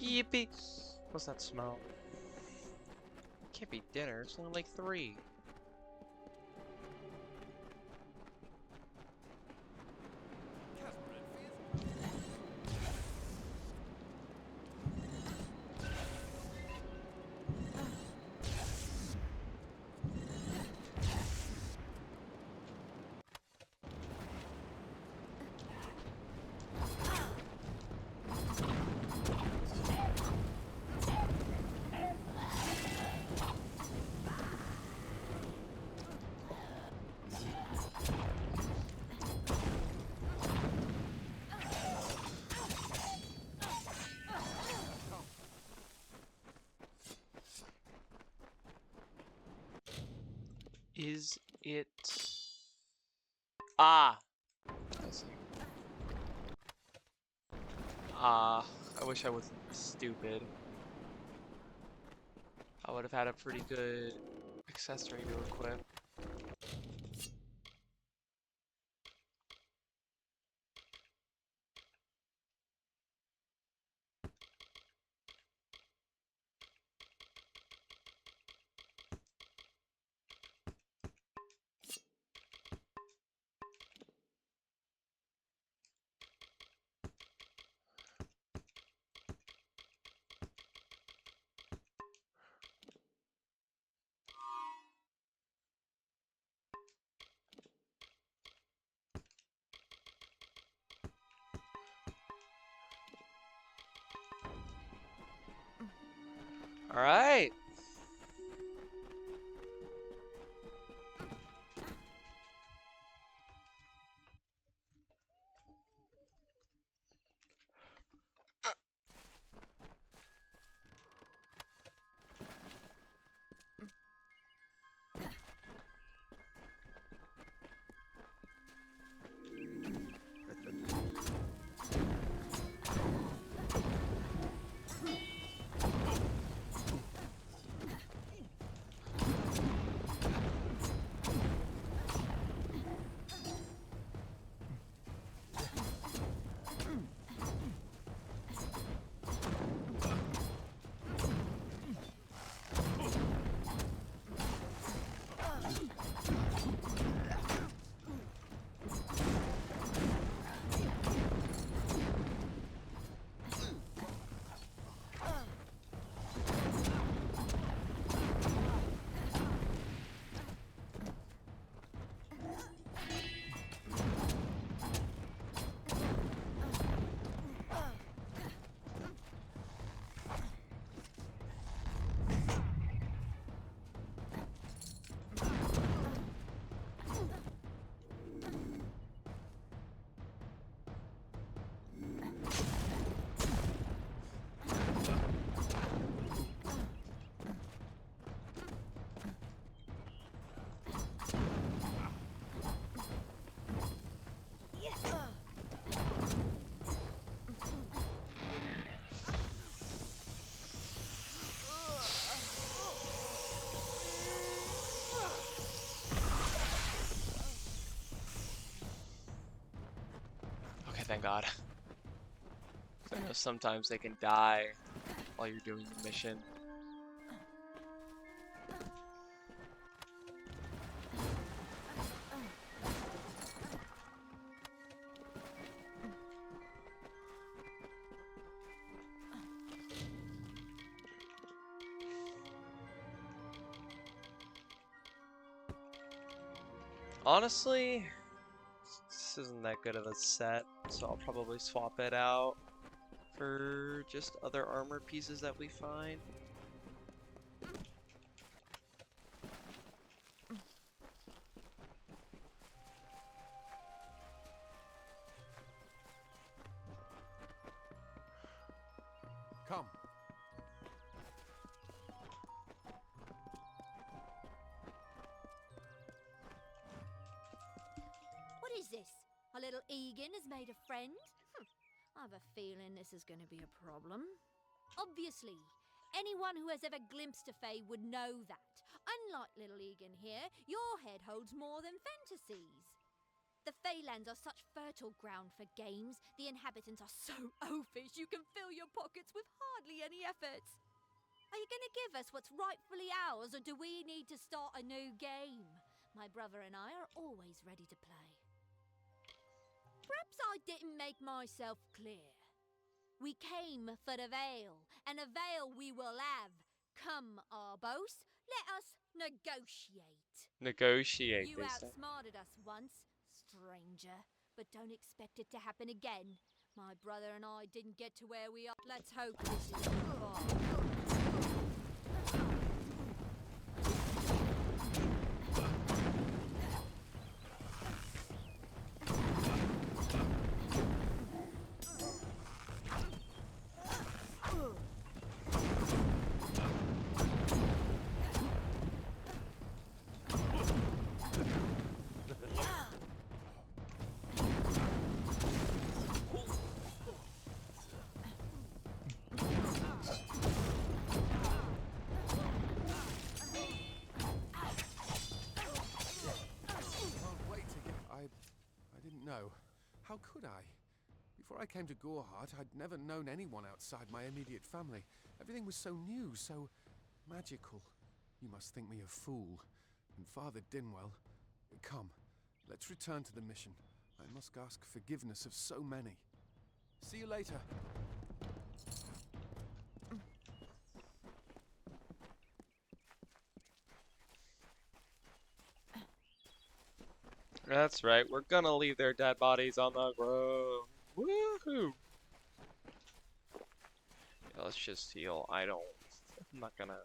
Yippee! What's that smell? Can't be dinner, it's only like 3. Is it... Ah! I see. Ah, I wish I wasn't stupid. I would have had a pretty good accessory to equip. Alright! Okay, thank God. I know sometimes they can die while you're doing the mission. Honestly, this isn't that good of a set, so I'll probably swap it out for just other armor pieces that we find. Come. What is this? Our little Egan has made a friend? I have a feeling this is going to be a problem. Obviously, anyone who has ever glimpsed a Fae would know that. Unlike little Egan here, your head holds more than fantasies. The Feylands are such fertile ground for games. The inhabitants are so oafish you can fill your pockets with hardly any effort. Are you going to give us what's rightfully ours, or do we need to start a new game? My brother and I are always ready to play. Perhaps I didn't make myself clear. We came for the veil, and a veil we will have. Come, Arbos, let us negotiate. Negotiate, You they say. outsmarted us once, stranger, but don't expect it to happen again. My brother and I didn't get to where we are. Let's hope this is... No. How could I? Before I came to Gorehart, I'd never known anyone outside my immediate family. Everything was so new, so magical. You must think me a fool. And Father Dinwell... Come, let's return to the mission. I must ask forgiveness of so many. See you later. That's right, we're gonna leave their dead bodies on the ground. Woohoo! Yeah, let's just heal. I'm not gonna...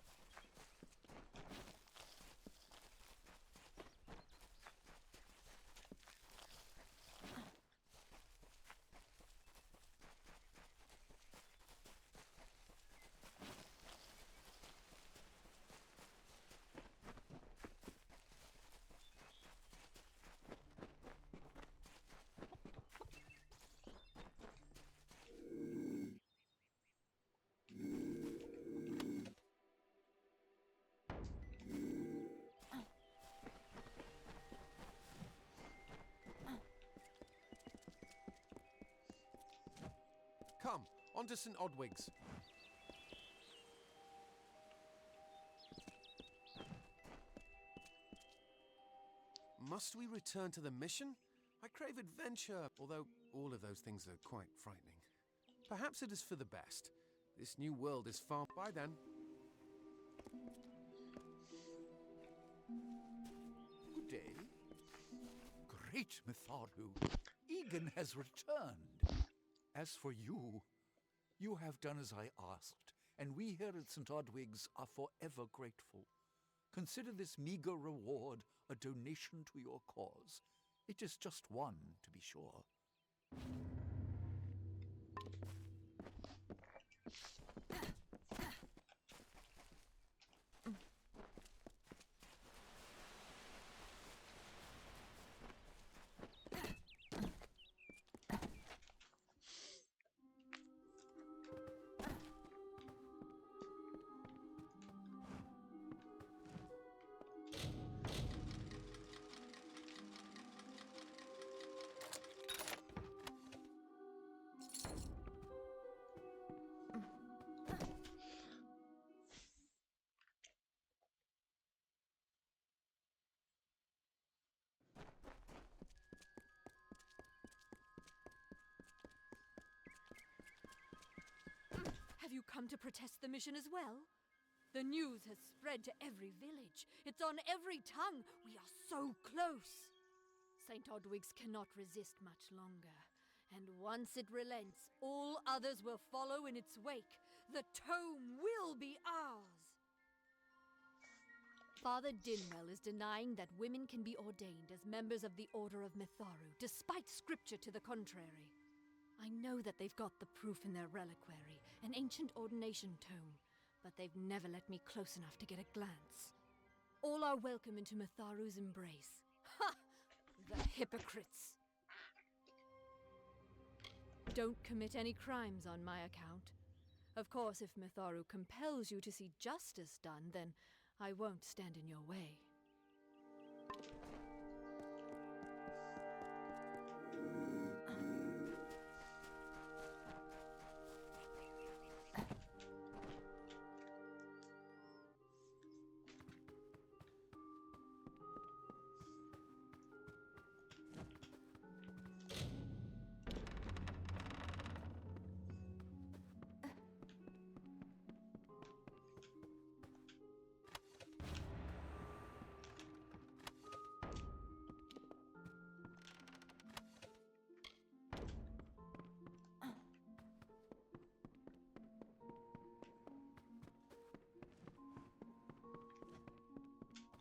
Come, on to St. Odwig's. Must we return to the mission? I crave adventure, although all of those things are quite frightening. Perhaps it is for the best. This new world is far by then. Good day. Great Mitharu. Egan has returned. As for you, you have done as I asked, and we here at St. Odwig's are forever grateful. Consider this meager reward a donation to your cause. It is just one, to be sure. Have you come to protest the mission as well? The news has spread to every village. It's on every tongue. We are so close. St. Odwig's cannot resist much longer. And once it relents, all others will follow in its wake. The tome will be ours. Father Dinwell is denying that women can be ordained as members of the Order of Mitharu, despite scripture to the contrary. I know that they've got the proof in their reliquary, an ancient ordination tome, but they've never let me close enough to get a glance. All are welcome into Mitharu's embrace. Ha! The hypocrites! Don't commit any crimes on my account. Of course, if Mitharu compels you to see justice done, then I won't stand in your way.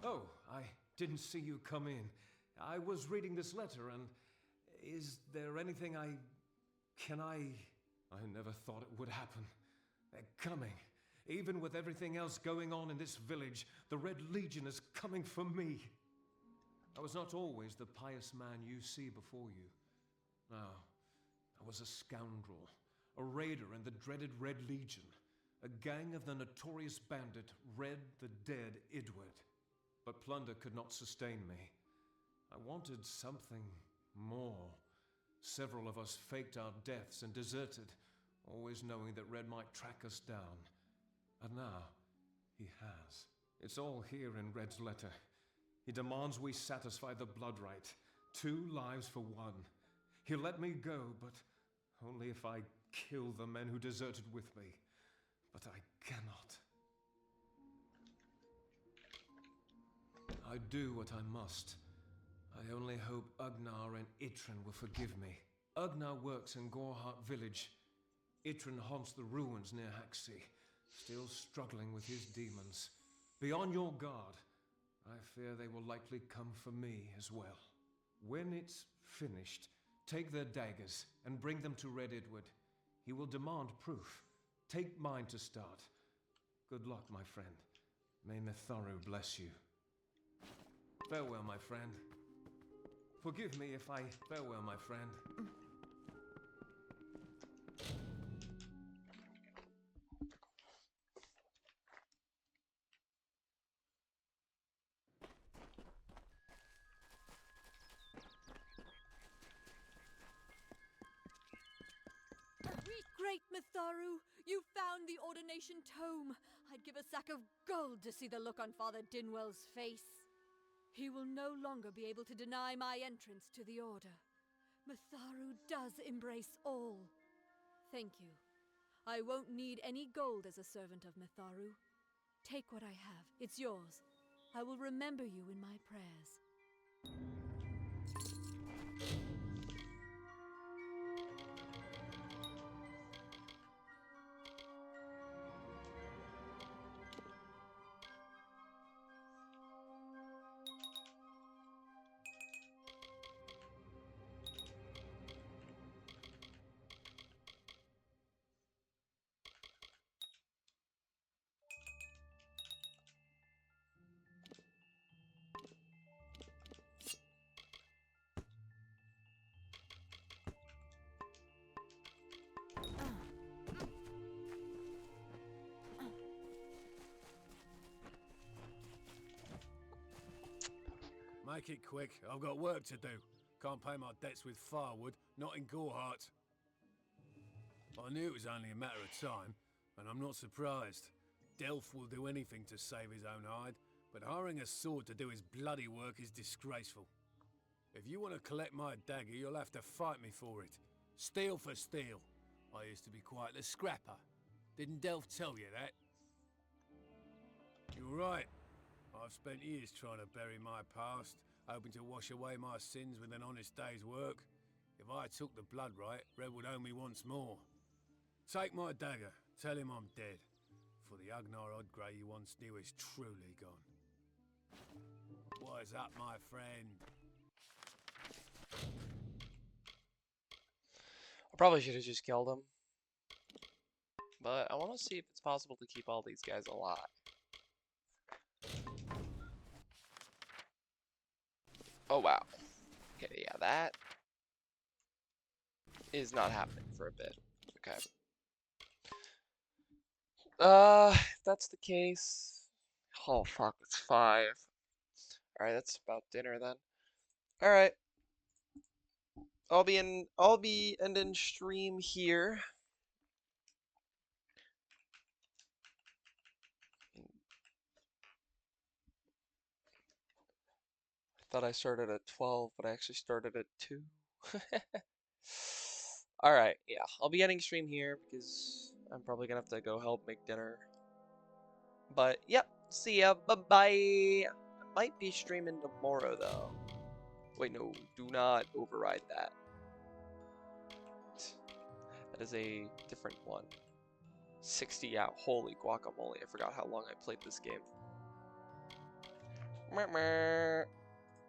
Oh, I didn't see you come in. I was reading this letter, and is there anything I never thought it would happen. They're coming. Even with everything else going on in this village, the Red Legion is coming for me. I was not always the pious man you see before you. No, I was a scoundrel, a raider in the dreaded Red Legion, a gang of the notorious bandit Red the Dead Idward. But plunder could not sustain me. I wanted something more. Several of us faked our deaths and deserted, always knowing that Red might track us down. And now, he has. It's all here in Red's letter. He demands we satisfy the blood rite. 2 lives for 1. He'll let me go, but only if I kill the men who deserted with me. But I cannot. I do what I must. I only hope Ugnar and Itrin will forgive me. Ugnar works in Gorhart village. Itrin haunts the ruins near Haxi, still struggling with his demons. Be on your guard. I fear they will likely come for me as well. When it's finished, take their daggers and bring them to Red Idward. He will demand proof. Take mine to start. Good luck, my friend. May Mitharu bless you. Farewell, my friend. Forgive me if I... Farewell, my friend. Great Mitharu! You found the ordination tome! I'd give a sack of gold to see the look on Father Dinwell's face. He will no longer be able to deny my entrance to the Order. Mitharu does embrace all. Thank you. I won't need any gold as a servant of Mitharu. Take what I have. It's yours. I will remember you in my prayers. Make it quick. I've got work to do. Can't pay my debts with firewood, not in Gorhart. I knew it was only a matter of time, and I'm not surprised. Delph will do anything to save his own hide, but hiring a sword to do his bloody work is disgraceful. If you want to collect my dagger, you'll have to fight me for it. Steel for steel. I used to be quite the scrapper. Didn't Delph tell you that? You're right. I've spent years trying to bury my past, hoping to wash away my sins with an honest day's work. If I took the blood right, Red would own me once more. Take my dagger, tell him I'm dead, for the Agnar Odgrey you once knew is truly gone. What is up, my friend? I probably should have just killed him. But I want to see if it's possible to keep all these guys alive. Oh wow. Okay, yeah, that is not happening for a bit. Okay. If that's the case. Oh fuck, it's 5. Alright, that's about dinner then. Alright. I'll be ending stream here. I thought I started at 12, but I actually started at 2. Alright, yeah. I'll be ending stream here because I'm probably gonna have to go help make dinner. But, yep. See ya. Bye-bye. I might be streaming tomorrow, though. Wait, no. Do not override that. That is a different one. 60 out. Holy guacamole. I forgot how long I played this game.